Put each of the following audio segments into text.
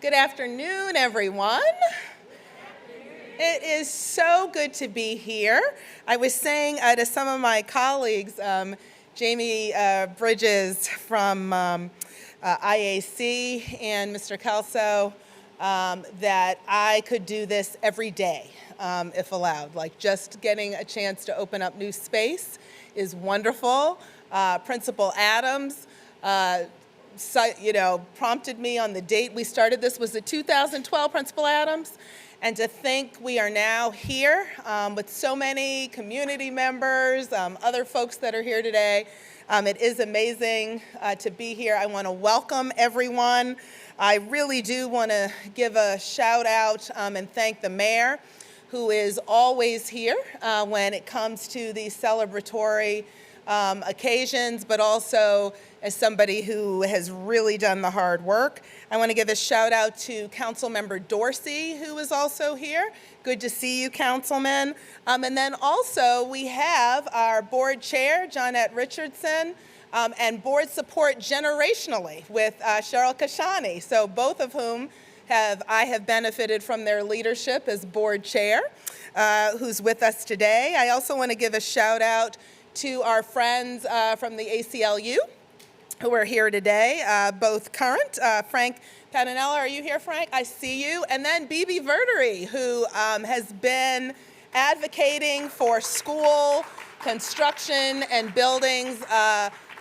Good afternoon, everyone. It is so good to be here. I was saying to some of my colleagues, Jamie Bridges from IAC and Mr. Kelso, that I could do this every day if allowed. Like just getting a chance to open up new space is wonderful. Principal Adams, prompted me on the date we started this was the 2012 Principal Adams. And to think we are now here with so many community members, other folks that are here today. It is amazing to be here. I want to welcome everyone. I really do want to give a shout out and thank the mayor, who is always here when it comes to these celebratory occasions, but also as somebody who has really done the hard work. I want to give a shout out to Councilmember Dorsey, who is also here. Good to see you, Councilman. And then also we have our board chair, Johnette Richardson, and board support generationally with Cheryl Kashani. So both of whom I have benefited from their leadership as board chair, who's with us today. I also want to give a shout out to our friends from the ACLU who are here today, both current. Frank Patanella, are you here, Frank? I see you. And then Bibi Verdery, who has been advocating for school construction and buildings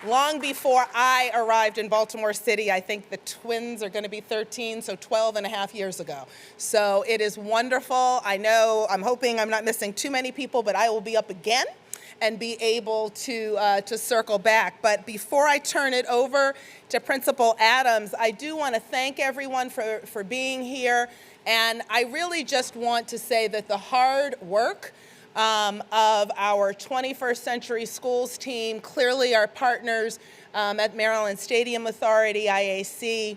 long before I arrived in Baltimore City. I think the twins are going to be 13, so 12 and a half years ago. So it is wonderful. I know, I'm hoping I'm not missing too many people, but I will be up again and be able to circle back. But before I turn it over to Principal Adams, I do want to thank everyone for being here. And I really just want to say that the hard work of our 21st Century Schools team, clearly our partners at Maryland Stadium Authority, IAC,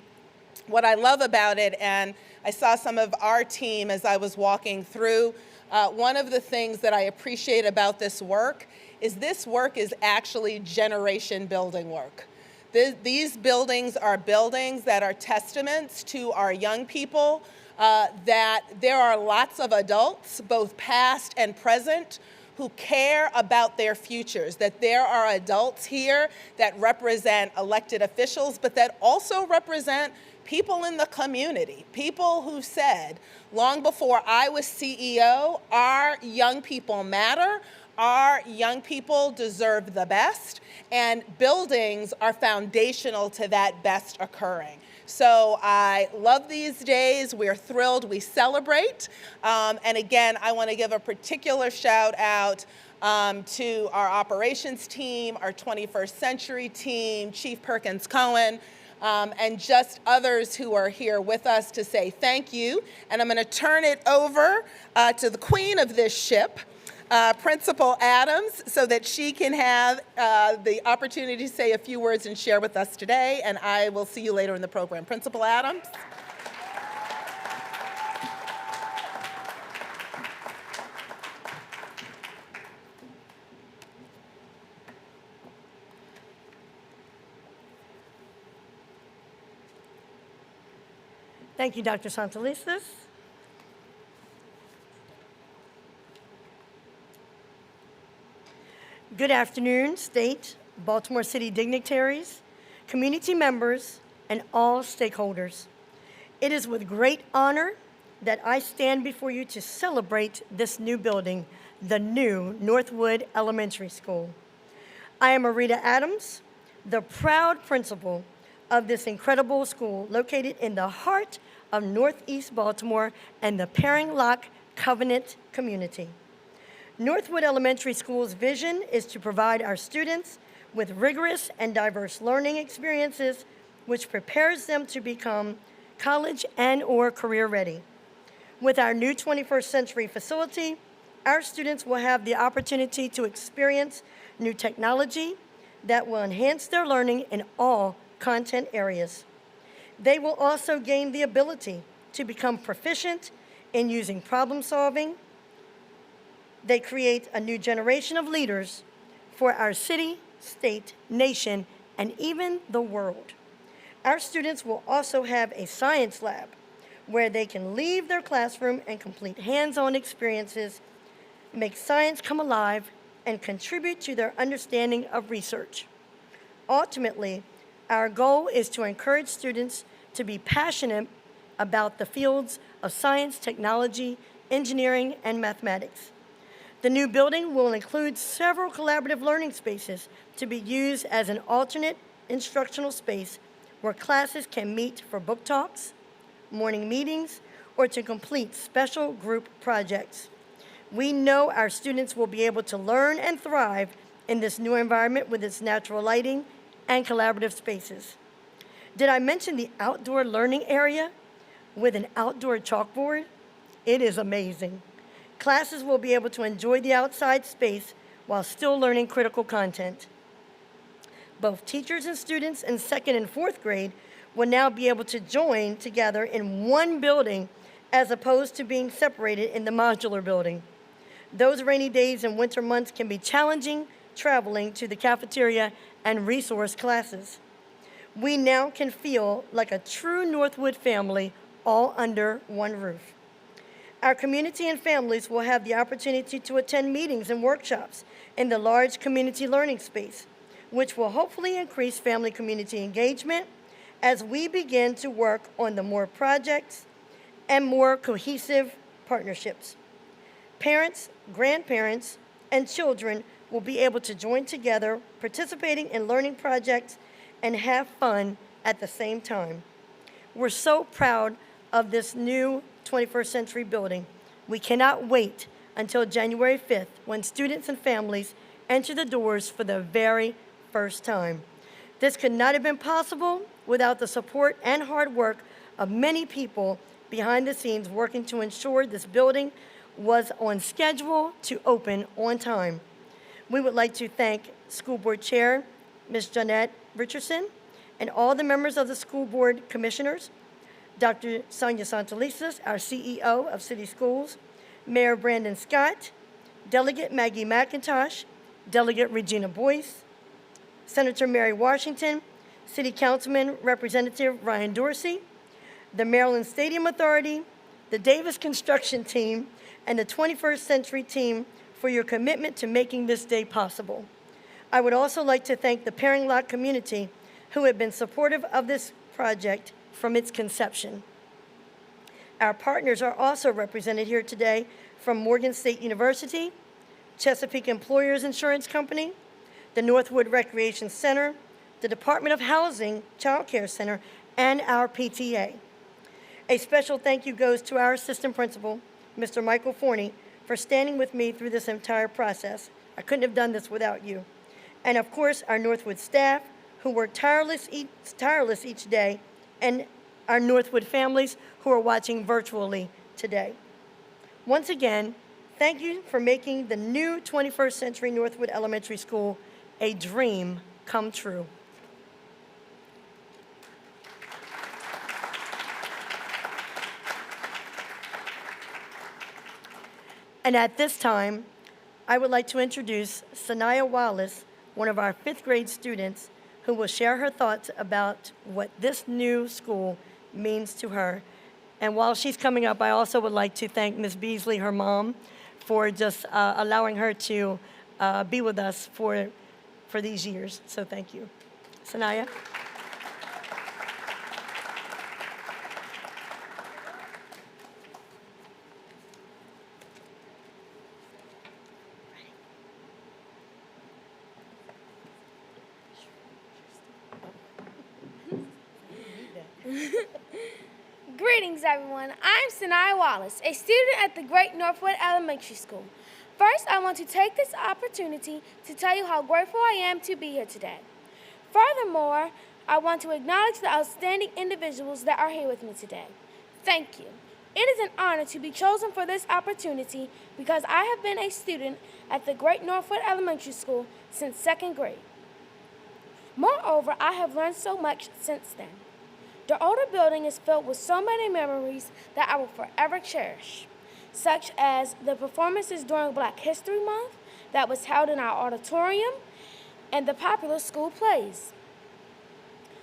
what I love about it, and I saw some of our team as I was walking through, one of the things that I appreciate about this work is actually generation building work. These buildings are buildings that are testaments to our young people, that there are lots of adults, both past and present, who care about their futures, that there are adults here that represent elected officials, but that also represent people in the community, people who said, long before I was CEO, our young people matter, our young people deserve the best, and buildings are foundational to that best occurring. So I love these days. We're thrilled. We celebrate. And again, I want to give a particular shout out to our operations team, our 21st Century team, Chief Perkins Cohen, and just others who are here with us to say thank you. And I'm going to turn it over to the queen of this ship, Principal Adams, so that she can have the opportunity to say a few words and share with us today. And I will see you later in the program. Principal Adams. Thank you, Dr. Santelises. Good afternoon, state, Baltimore City dignitaries, community members, and all stakeholders. It is with great honor that I stand before you to celebrate this new building, the new Northwood Elementary School. I am Erita Adams, the proud principal of this incredible school located in the heart of Northeast Baltimore and the Paring Lock Covenant community. Northwood Elementary School's vision is to provide our students with rigorous and diverse learning experiences which prepares them to become college and/or career ready. With our new 21st Century facility, our students will have the opportunity to experience new technology that will enhance their learning in all content areas. They will also gain the ability to become proficient in using problem solving. They create a new generation of leaders for our city, state, nation, and even the world. Our students will also have a science lab where they can leave their classroom and complete hands-on experiences, make science come alive, and contribute to their understanding of research. Ultimately, our goal is to encourage students to be passionate about the fields of science, technology, engineering, and mathematics. The new building will include several collaborative learning spaces to be used as an alternate instructional space where classes can meet for book talks, morning meetings, or to complete special group projects. We know our students will be able to learn and thrive in this new environment with its natural lighting and collaborative spaces. Did I mention the outdoor learning area with an outdoor chalkboard? It is amazing. Classes will be able to enjoy the outside space while still learning critical content. Both teachers and students in 2nd and 4th grade will now be able to join together in one building as opposed to being separated in the modular building. Those rainy days and winter months can be challenging traveling to the cafeteria and resource classes. We now can feel like a true Northwood family all under one roof. Our community and families will have the opportunity to attend meetings and workshops in the large community learning space, which will hopefully increase family community engagement as we begin to work on the more projects and more cohesive partnerships. Parents, grandparents, and children will be able to join together, participating in learning projects and have fun at the same time. We're so proud of this new 21st century building. We cannot wait until January 5th when students and families enter the doors for the very first time. This could not have been possible without the support and hard work of many people behind the scenes working to ensure this building was on schedule to open on time. We would like to thank School Board Chair, Ms. Johnette Richardson, and all the members of the School Board Commissioners, Dr. Saniyah Santelises, our CEO of City Schools, Mayor Brandon Scott, Delegate Maggie McIntosh, Delegate Regina Boyce, Senator Mary Washington, City Councilman Representative Ryan Dorsey, the Maryland Stadium Authority, the Davis Construction Team, and the 21st Century Team for your commitment to making this day possible. I would also like to thank the Pairing Lot community who have been supportive of this project from its conception. Our partners are also represented here today from Morgan State University, Chesapeake Employers Insurance Company, the Northwood Recreation Center, the Department of Housing Child Care Center, and our PTA. A special thank you goes to our assistant principal, Mr. Michael Forney, for standing with me through this entire process. I couldn't have done this without you. And of course, our Northwood staff, who work tireless each day, and our Northwood families who are watching virtually today. Once again, thank you for making the new 21st Century Northwood Elementary School a dream come true. And at this time, I would like to introduce Saniyah Wallace, one of our 5th grade students, who will share her thoughts about what this new school means to her. And while she's coming up, I also would like to thank Ms. Beasley, her mom, for just allowing her to be with us for these years. So thank you. Saniyah. Greetings, everyone. I'm Saniyah Wallace, a student at the Great Northwood Elementary School. First, I want to take this opportunity to tell you how grateful I am to be here today. Furthermore, I want to acknowledge the outstanding individuals that are here with me today. Thank you. It is an honor to be chosen for this opportunity because I have been a student at the Great Northwood Elementary School since 2nd grade. Moreover, I have learned so much since then. The older building is filled with so many memories that I will forever cherish, such as the performances during Black History Month that was held in our auditorium and the popular school plays.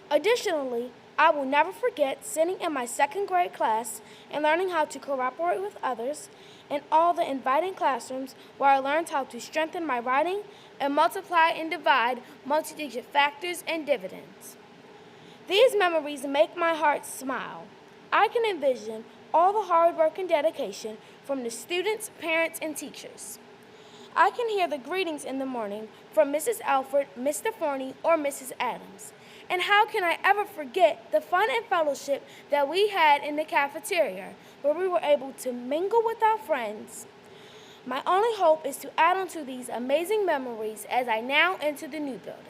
Additionally, I will never forget sitting in my second grade class and learning how to cooperate with others, and all the inviting classrooms where I learned how to strengthen my writing and multiply and divide multi-digit factors and dividends. These memories make my heart smile. I can envision all the hard work and dedication from the students, parents, and teachers. I can hear the greetings in the morning from Mrs. Alford, Mr. Forney, or Mrs. Adams. And how can I ever forget the fun and fellowship that we had in the cafeteria, where we were able to mingle with our friends? My only hope is to add on to these amazing memories as I now enter the new building.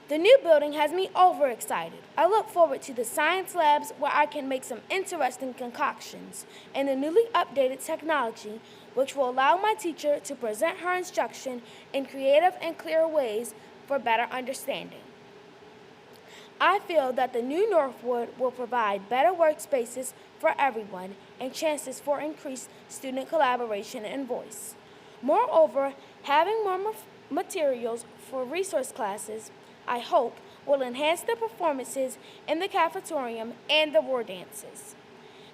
The new building has me overexcited. I look forward to the science labs where I can make some interesting concoctions, and the newly updated technology, which will allow my teacher to present her instruction in creative and clear ways for better understanding. I feel that the new Northwood will provide better workspaces for everyone and chances for increased student collaboration and voice. Moreover, having more materials for resource classes, I hope, will enhance the performances in the cafetorium and the war dances.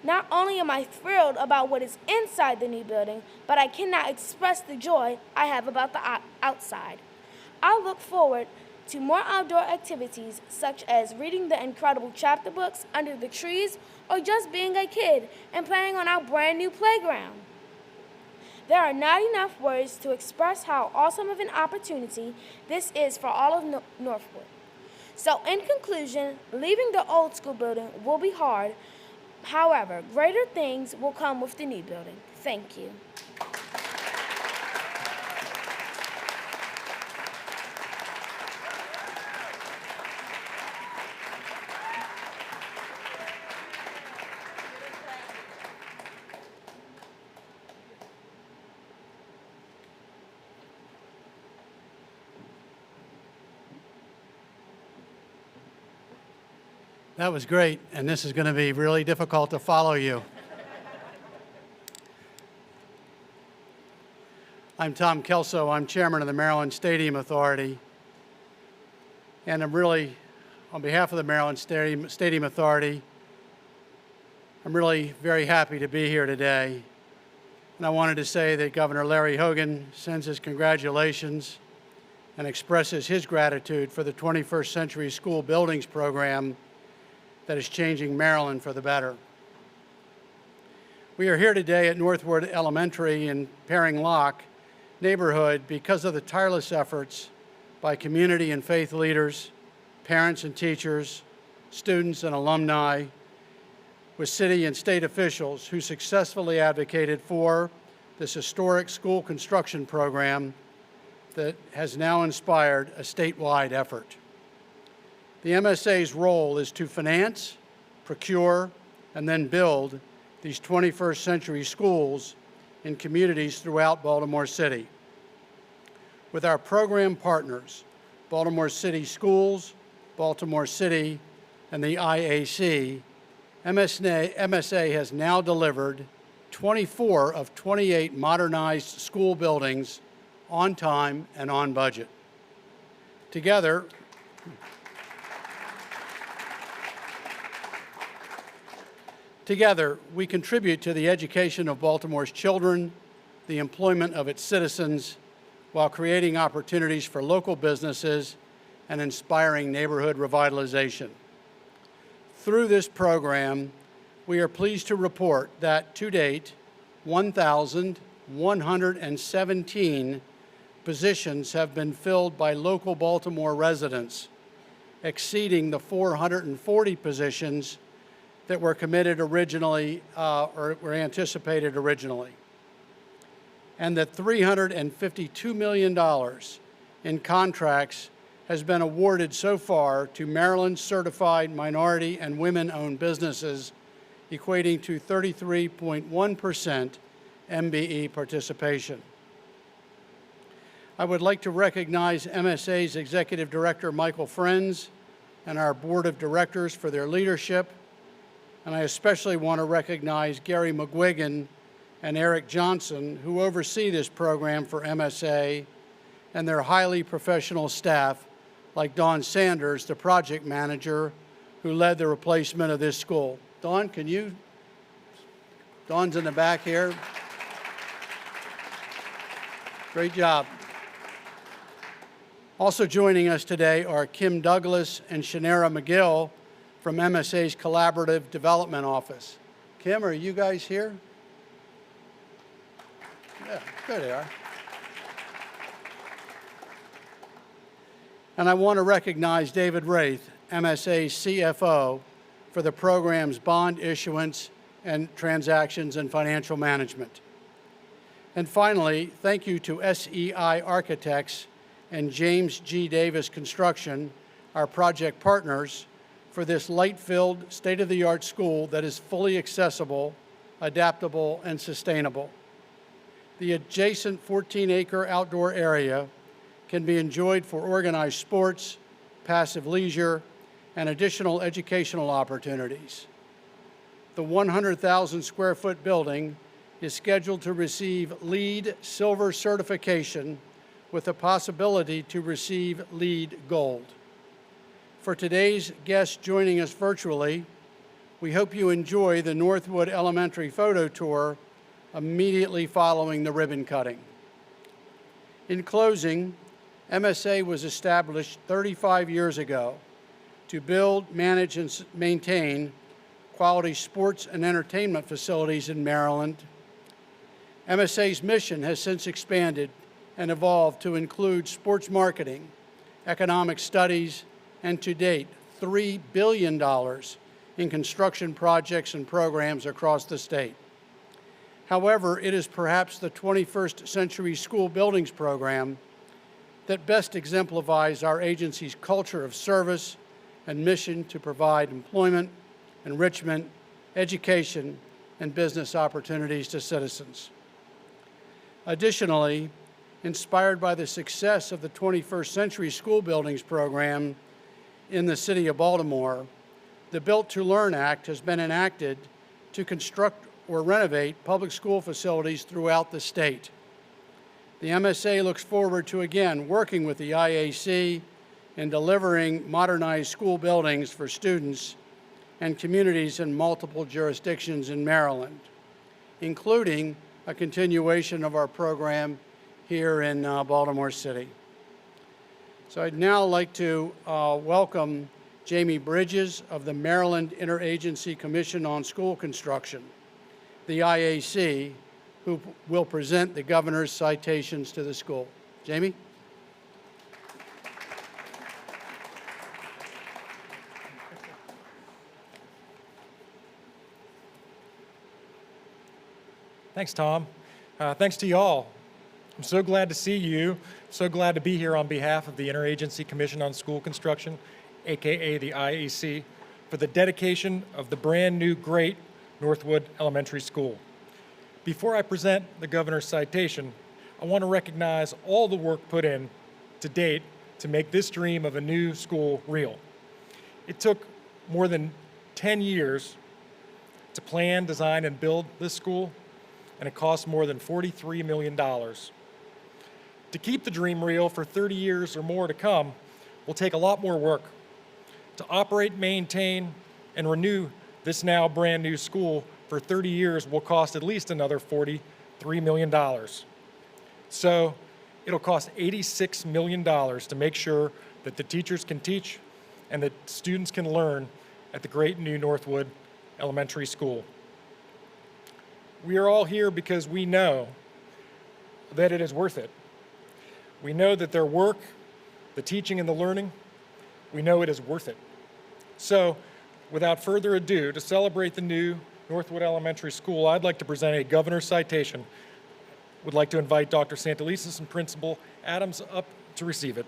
Not only am I thrilled about what is inside the new building, but I cannot express the joy I have about the outside. I look forward to more outdoor activities such as reading the incredible chapter books under the trees or just being a kid and playing on our brand new playground. There are not enough words to express how awesome of an opportunity this is for all of Northwood. So in conclusion, leaving the old school building will be hard. However, greater things will come with the new building. Thank you. That was great, and this is going to be really difficult to follow you. I'm Tom Kelso. I'm chairman of the Maryland Stadium Authority, and I'm really, on behalf of the Maryland Stadium Authority, I'm really very happy to be here today. And I wanted to say that Governor Larry Hogan sends his congratulations and expresses his gratitude for the 21st Century School Buildings Program that is changing Maryland for the better. We are here today at Northwood Elementary in Paring Lock neighborhood because of the tireless efforts by community and faith leaders, parents and teachers, students and alumni, with city and state officials who successfully advocated for this historic school construction program that has now inspired a statewide effort. The MSA's role is to finance, procure, and then build these 21st century schools in communities throughout Baltimore City. With our program partners, Baltimore City Schools, Baltimore City, and the IAC, MSA has now delivered 24 of 28 modernized school buildings on time and on budget. Together, we contribute to the education of Baltimore's children, the employment of its citizens, while creating opportunities for local businesses and inspiring neighborhood revitalization. Through this program, we are pleased to report that to date, 1,117 positions have been filled by local Baltimore residents, exceeding the 440 positions that were committed originally or were anticipated originally. And that $352 million in contracts has been awarded so far to Maryland certified minority and women-owned businesses, equating to 33.1% MBE participation. I would like to recognize MSA's Executive Director, Michael Friends, and our Board of Directors for their leadership. And I especially want to recognize Gary McGuigan and Eric Johnson, who oversee this program for MSA, and their highly professional staff like Dawn Sanders, the project manager who led the replacement of this school. Dawn, can you? Dawn's in the back here. Great job. Also joining us today are Kim Douglas and Shanera McGill from MSA's Collaborative Development Office. Kim, are you guys here? Yeah, there they are. And I want to recognize David Wraith, MSA's CFO, for the program's bond issuance and transactions and financial management. And finally, thank you to SEI Architects and James G. Davis Construction, our project partners, for this light-filled, state-of-the-art school that is fully accessible, adaptable, and sustainable. The adjacent 14-acre outdoor area can be enjoyed for organized sports, passive leisure, and additional educational opportunities. The 100,000 square foot building is scheduled to receive LEED Silver certification with the possibility to receive LEED Gold. For today's guests joining us virtually, we hope you enjoy the Northwood Elementary photo tour immediately following the ribbon cutting. In closing, MSA was established 35 years ago to build, manage, and maintain quality sports and entertainment facilities in Maryland. MSA's mission has since expanded and evolved to include sports marketing, economic studies, and to date, $3 billion in construction projects and programs across the state. However, it is perhaps the 21st Century School Buildings Program that best exemplifies our agency's culture of service and mission to provide employment, enrichment, education, and business opportunities to citizens. Additionally, inspired by the success of the 21st Century School Buildings Program in the city of Baltimore, the Built to Learn Act has been enacted to construct or renovate public school facilities throughout the state. The MSA looks forward to again working with the IAC in delivering modernized school buildings for students and communities in multiple jurisdictions in Maryland, including a continuation of our program here in Baltimore City. So I'd now like to welcome Jamie Bridges of the Maryland Interagency Commission on School Construction, the IAC, who will present the governor's citations to the school. Jamie? Thanks, Tom. Thanks to y'all. I'm so glad to see you. So glad to be here on behalf of the Interagency Commission on School Construction, AKA the IAC, for the dedication of the brand new great Northwood Elementary School. Before I present the governor's citation, I want to recognize all the work put in to date to make this dream of a new school real. It took more than 10 years to plan, design, and build this school, and it cost more than $43 million. To keep the dream real for 30 years or more to come will take a lot more work. To operate, maintain, and renew this now brand new school for 30 years will cost at least another $43 million. So it'll cost $86 million to make sure that the teachers can teach and that students can learn at the great new Northwood Elementary School. We are all here because we know that it is worth it. We know that their work, the teaching and the learning, we know it is worth it. So, without further ado, to celebrate the new Northwood Elementary School, I'd like to present a governor's citation. Would like to invite Dr. Santelises and Principal Adams up to receive it.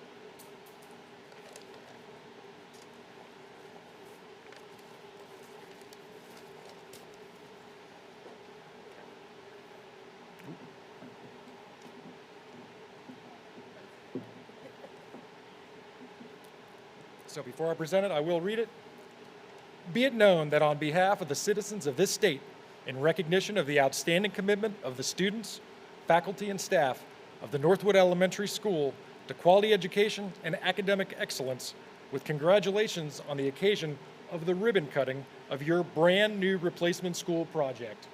So before I present it, I will read it. Be it known that on behalf of the citizens of this state, in recognition of the outstanding commitment of the students, faculty, and staff of the Northwood Elementary School to quality education and academic excellence, with congratulations on the occasion of the ribbon cutting of your brand new replacement school project.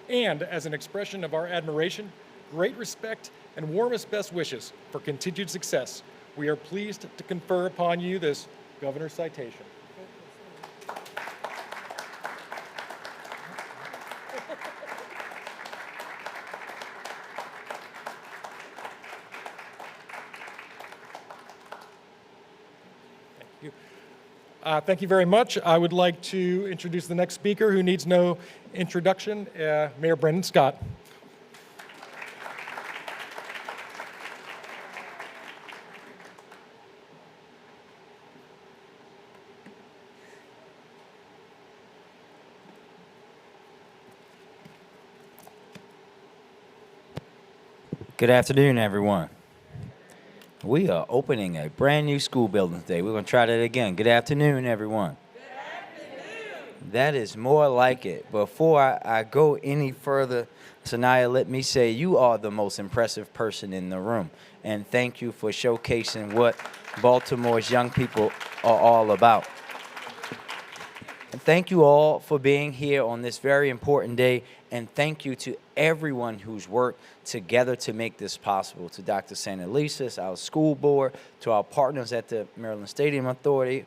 And as an expression of our admiration, great respect, and warmest best wishes for continued success, we are pleased to confer upon you this Governor's citation. Thank you very much. I would like to introduce the next speaker, who needs no introduction, Mayor Brendan Scott. Good afternoon, everyone. We are opening a brand new school building today. We're going to try that again. Good afternoon, everyone. Good afternoon. That is more like it. Before I go any further, Saniyah, let me say you are the most impressive person in the room. And thank you for showcasing what Baltimore's young people are all about. And thank you all for being here on this very important day. And thank you to everyone who's worked together to make this possible. To Dr. Saniyah, our school board, to our partners at the Maryland Stadium Authority,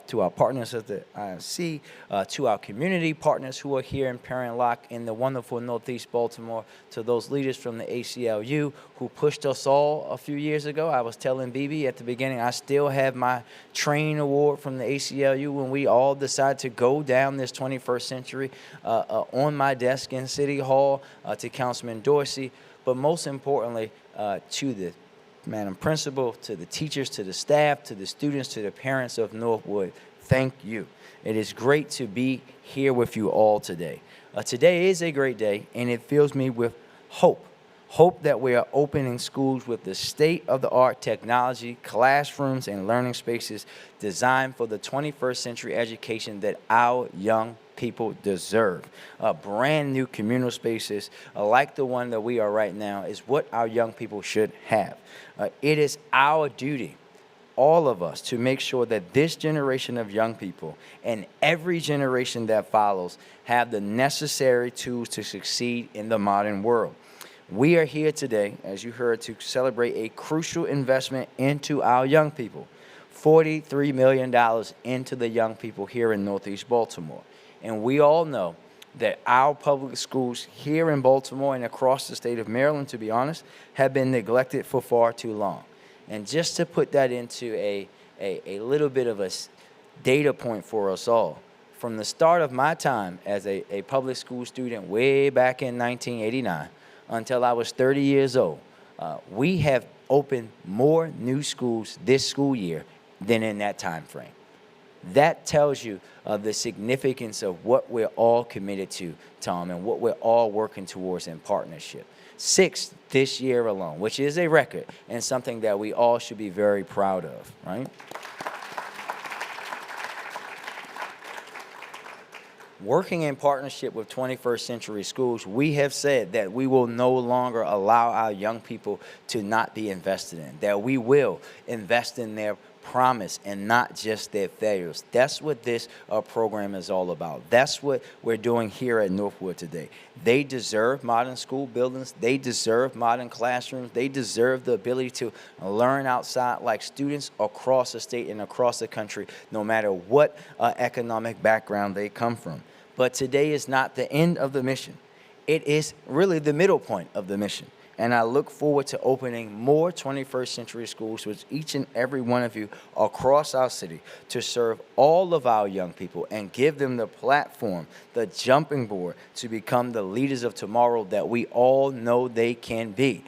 to our partners at the IMC, to our community partners who are here in Perry Lock in the wonderful Northeast Baltimore, to those leaders from the ACLU who pushed us all a few years ago. I was telling BB at the beginning, I still have my training award from the ACLU when we all decided to go down this 21st century on my desk in City Hall, to Councilman Dorsey, but most importantly, to the Madam Principal, to the teachers, to the staff, to the students, to the parents of Northwood. Thank you. It is great to be here with you all today. Today is a great day, and it fills me with hope. Hope that we are opening schools with the state-of-the-art technology, classrooms, and learning spaces designed for the 21st century education that our young people deserve. Brand new communal spaces like the one that we are right now is what our young people should have. It is our duty, all of us, to make sure that this generation of young people and every generation that follows have the necessary tools to succeed in the modern world. We are here today, as you heard, to celebrate a crucial investment into our young people. $43 million into the young people here in Northeast Baltimore. And we all know that our public schools here in Baltimore and across the state of Maryland, to be honest, have been neglected for far too long. And just to put that into a little bit of a data point for us all, from the start of my time as a public school student way back in 1989 until I was 30 years old, we have opened more new schools this school year than in that time frame. That tells you the significance of what we're all committed to, Tom, and what we're all working towards in partnership. 6 this year alone, which is a record and something that we all should be very proud of, right? Working in partnership with 21st Century Schools, we have said that we will no longer allow our young people to not be invested in, that we will invest in their promise and not just their failures. That's what this program is all about. That's what we're doing here at Northwood today. They deserve modern school buildings. They deserve modern classrooms. They deserve the ability to learn outside like students across the state and across the country, no matter what economic background they come from. But today is not the end of the mission. It is really the middle point of the mission. And I look forward to opening more 21st century schools with each and every one of you across our city to serve all of our young people and give them the platform, the jumping board to become the leaders of tomorrow that we all know they can be.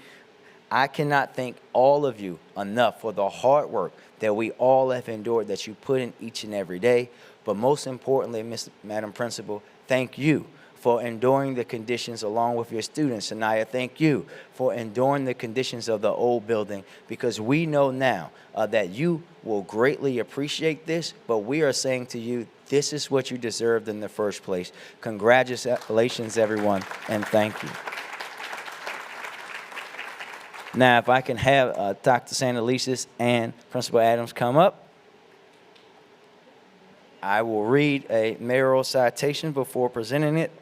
I cannot thank all of you enough for the hard work that we all have endured, that you put in each and every day. But most importantly, Madam Principal, thank you for enduring the conditions along with your students. Saniyah, thank you for enduring the conditions of the old building, because we know now that you will greatly appreciate this, but we are saying to you, this is what you deserved in the first place. Congratulations, everyone, and thank you. Now, if I can have Dr. Saniyah and Principal Adams come up, I will read a mayoral citation before presenting it.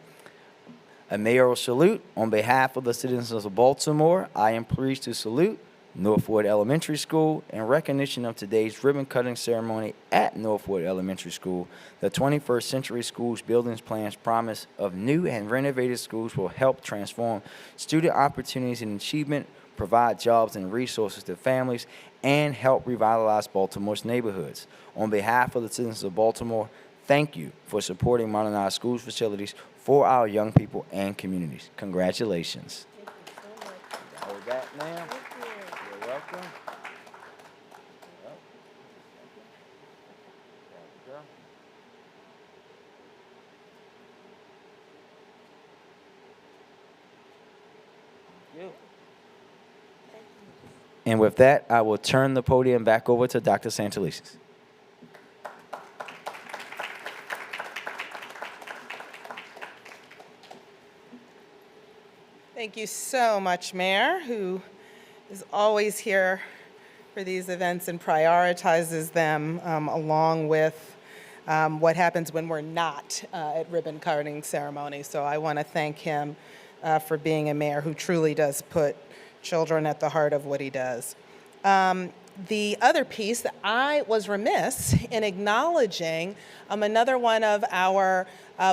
A mayoral salute on behalf of the citizens of Baltimore. I am pleased to salute Northwood Elementary School in recognition of today's ribbon cutting ceremony at Northwood Elementary School. The 21st Century Schools Buildings Plan's promise of new and renovated schools will help transform student opportunities and achievement, provide jobs and resources to families, and help revitalize Baltimore's neighborhoods. On behalf of the citizens of Baltimore, thank you for supporting modernized schools facilities for our young people and communities. Congratulations. Thank you so much. Hold that now. Thank you. You're welcome. And with that, I will turn the podium back over to Dr. Saniyah. Thank you so much, Mayor, who is always here for these events and prioritizes them along with what happens when we're not at ribbon cutting ceremony. So I want to thank him for being a mayor who truly does put children at the heart of what he does. The other piece that I was remiss in acknowledging another one of our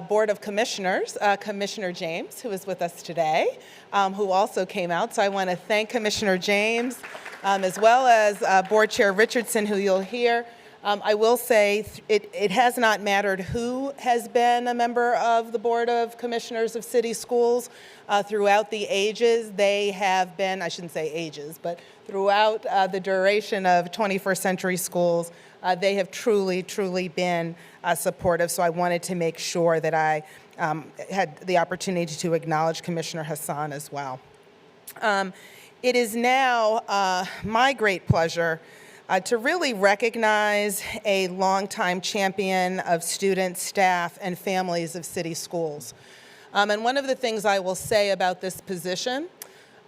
Board of Commissioners, Commissioner James, who is with us today, who also came out. So I want to thank Commissioner James, as well as Board Chair Richardson, who you'll hear. I will say it has not mattered who has been a member of the Board of Commissioners of City Schools throughout the ages. They have been, I shouldn't say ages, but throughout the duration of 21st Century Schools, they have truly, truly been supportive. So I wanted to make sure that I had the opportunity to acknowledge Commissioner Hassan as well. It is now my great pleasure to really recognize a longtime champion of students, staff, and families of city schools. And one of the things I will say about this position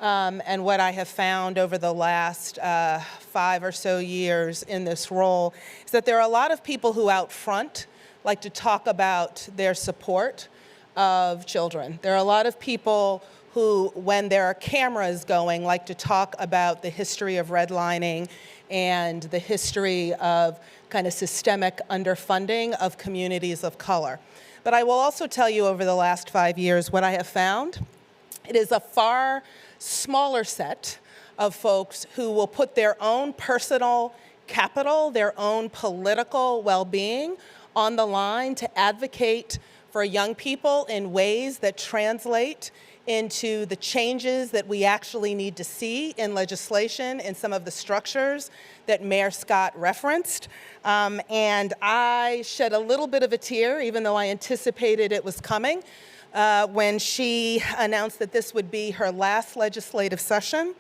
and what I have found over the last 5 or so years in this role is that there are a lot of people who out front like to talk about their support of children. There are a lot of people who, when there are cameras going, like to talk about the history of redlining and the history of kind of systemic underfunding of communities of color. But I will also tell you over the last 5 years what I have found. It is a far smaller set of folks who will put their own personal capital, their own political well-being on the line to advocate for young people in ways that translate into the changes that we actually need to see in legislation in some of the structures that Mayor Scott referenced. And I shed a little bit of a tear, even though I anticipated it was coming, when she announced that this would be her last legislative session.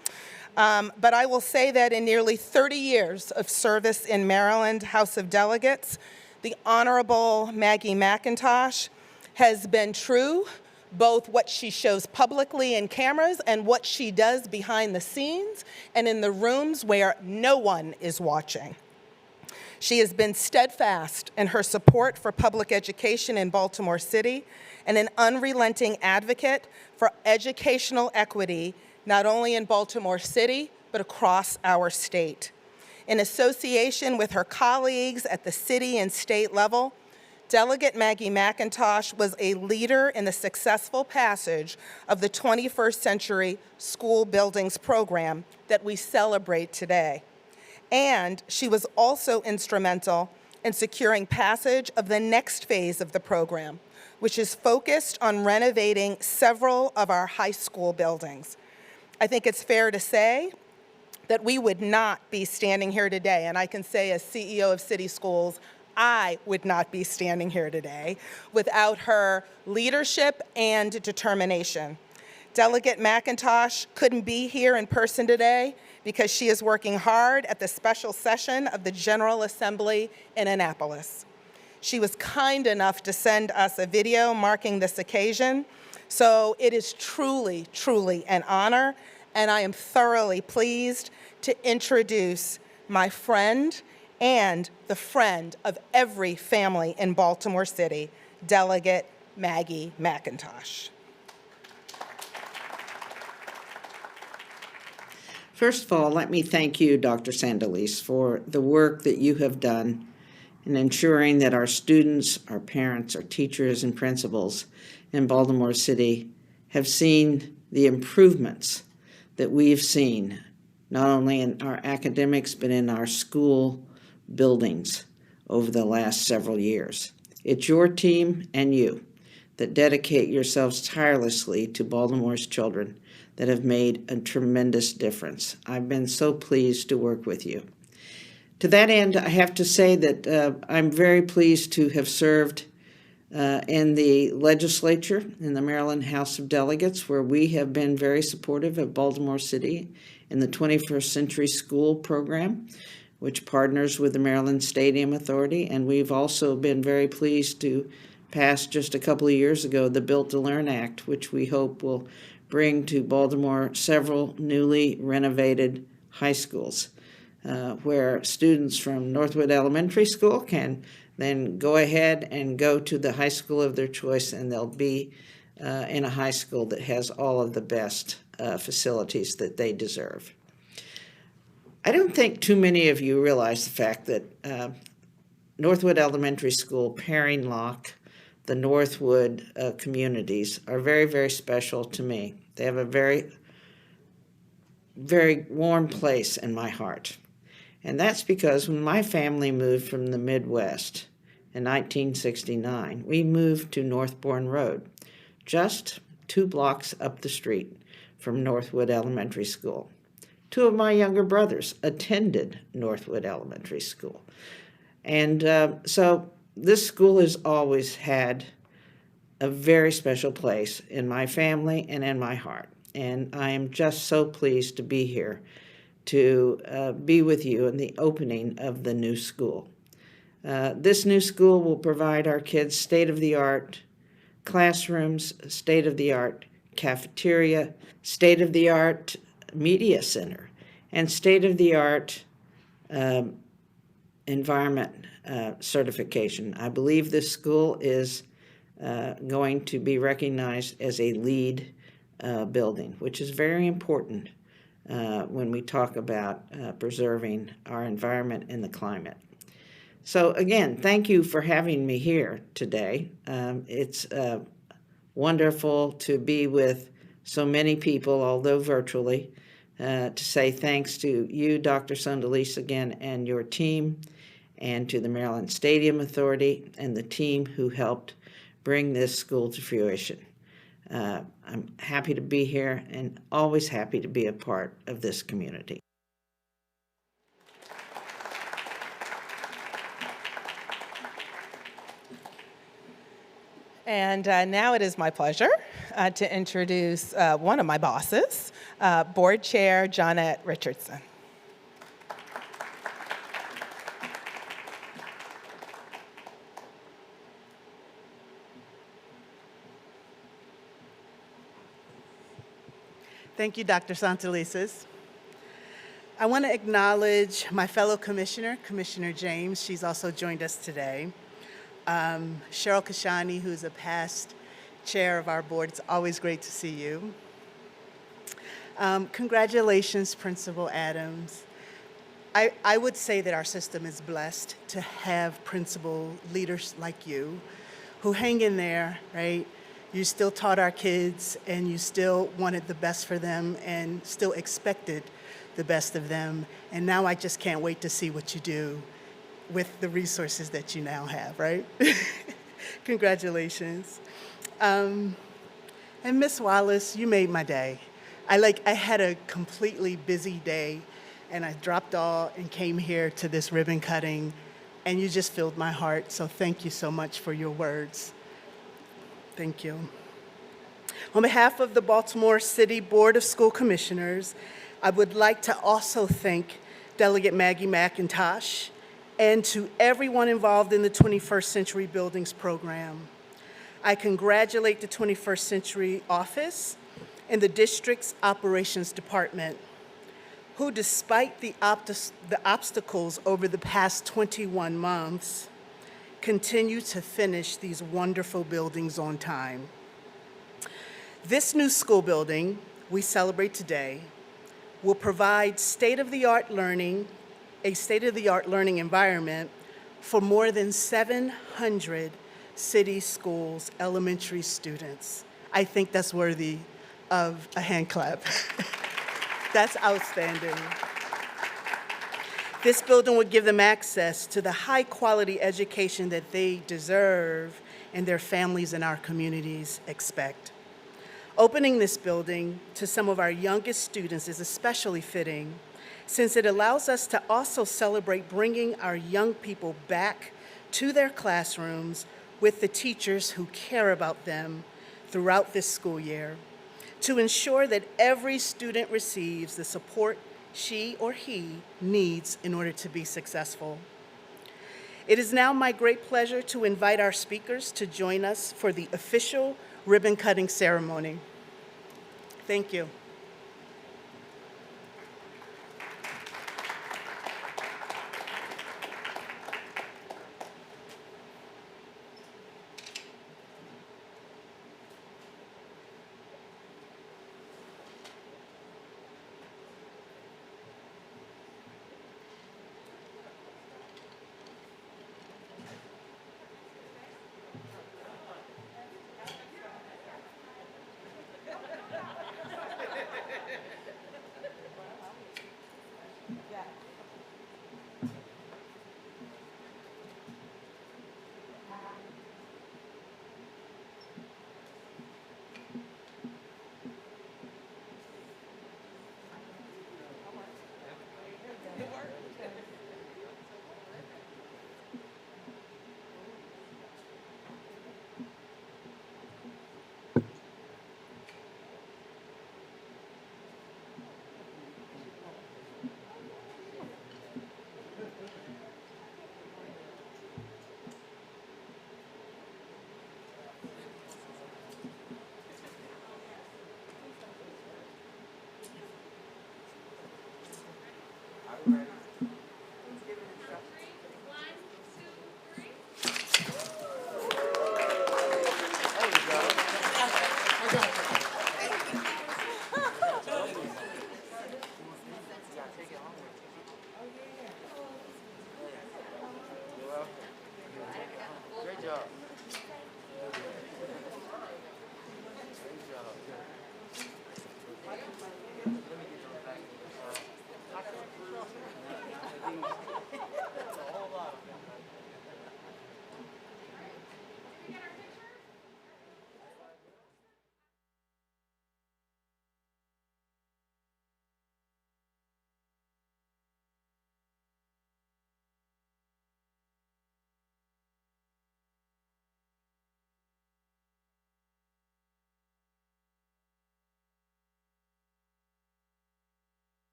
But I will say that in nearly 30 years of service in Maryland House of Delegates, the Honorable Maggie McIntosh has been true, both what she shows publicly in cameras and what she does behind the scenes and in the rooms where no one is watching. She has been steadfast in her support for public education in Baltimore City and an unrelenting advocate for educational equity, not only in Baltimore City, but across our state. In association with her colleagues at the city and state level, Delegate Maggie McIntosh was a leader in the successful passage of the 21st Century School Buildings Program that we celebrate today. And she was also instrumental in securing passage of the next phase of the program, which is focused on renovating several of our high school buildings. I think it's fair to say that we would not be standing here today, and I can say as CEO of City Schools, I would not be standing here today without her leadership and determination. Delegate McIntosh couldn't be here in person today because she is working hard at the special session of the General Assembly in Annapolis. She was kind enough to send us a video marking this occasion, so it is truly, truly an honor and I am thoroughly pleased to introduce my friend and the friend of every family in Baltimore City, Delegate Maggie McIntosh. First of all, let me thank you, Dr. Sandalise, for the work that you have done in ensuring that our students, our parents, our teachers, and principals in Baltimore City have seen the improvements that we've seen, not only in our academics, but in our school buildings over the last several years. It's your team and you that dedicate yourselves tirelessly to Baltimore's children that have made a tremendous difference. I've been so pleased to work with you. To that end, I have to say that I'm very pleased to have served in the legislature, in the Maryland House of Delegates, where we have been very supportive of Baltimore City in the 21st Century School program, which partners with the Maryland Stadium Authority. And we've also been very pleased to pass just a couple of years ago the Built to Learn Act, which we hope will bring to Baltimore several newly renovated high schools where students from Northwood Elementary School can then go ahead and go to the high school of their choice, and they'll be in a high school that has all of the best facilities that they deserve. I don't think too many of you realize the fact that Northwood Elementary School, Paring Lock, the Northwood communities are very, very special to me. They have a very, very warm place in my heart. And that's because when my family moved from the Midwest in 1969, we moved to Northbourne Road, just 2 blocks up the street from Northwood Elementary School. 2 of my younger brothers attended Northwood Elementary School. And so this school has always had a very special place in my family and in my heart. And I am just so pleased to be here to be with you in the opening of the new school. This new school will provide our kids state-of-the-art classrooms, state-of-the-art cafeteria, state-of-the-art media center, and state-of-the-art environment certification. I believe this school is going to be recognized as a LEED building, which is very important when we talk about preserving our environment and the climate. So again, thank you for having me here today. It's wonderful to be with so many people, although virtually, to say thanks to you, Dr. Sandalise, again, and your team, and to the Maryland Stadium Authority and the team who helped bring this school to fruition. I'm happy to be here and always happy to be a part of this community. And now it is my pleasure to introduce one of my bosses, Board Chair Johnette Richardson. Thank you, Dr. Santelises. I want to acknowledge my fellow commissioner, Commissioner James. She's also joined us today. Cheryl Kashani, who's a past chair of our board. It's always great to see you. Congratulations, Principal Adams. I would say that our system is blessed to have principal leaders like you who hang in there, right? You still taught our kids, and you still wanted the best for them and still expected the best of them. And now I just can't wait to see what you do with the resources that you now have, right? Congratulations. And Miss Wallace, you made my day. I had a completely busy day, and I dropped all and came here to this ribbon cutting, and you just filled my heart. So thank you so much for your words. Thank you. On behalf of the Baltimore City Board of School Commissioners, I would like to also thank Delegate Maggie McIntosh and to everyone involved in the 21st Century Buildings program. I congratulate the 21st Century Office in the district's operations department, who, despite the obstacles over the past 21 months, continue to finish these wonderful buildings on time. This new school building we celebrate today will provide state-of-the-art learning, a state-of-the-art learning environment for more than 700 city schools, elementary students. I think that's worthy of a hand clap. That's outstanding. This building would give them access to the high-quality education that they deserve and their families and our communities expect. Opening this building to some of our youngest students is especially fitting, since it allows us to also celebrate bringing our young people back to their classrooms with the teachers who care about them throughout this school year, to ensure that every student receives the support she or he needs in order to be successful. It is now my great pleasure to invite our speakers to join us for the official ribbon-cutting ceremony. Thank you.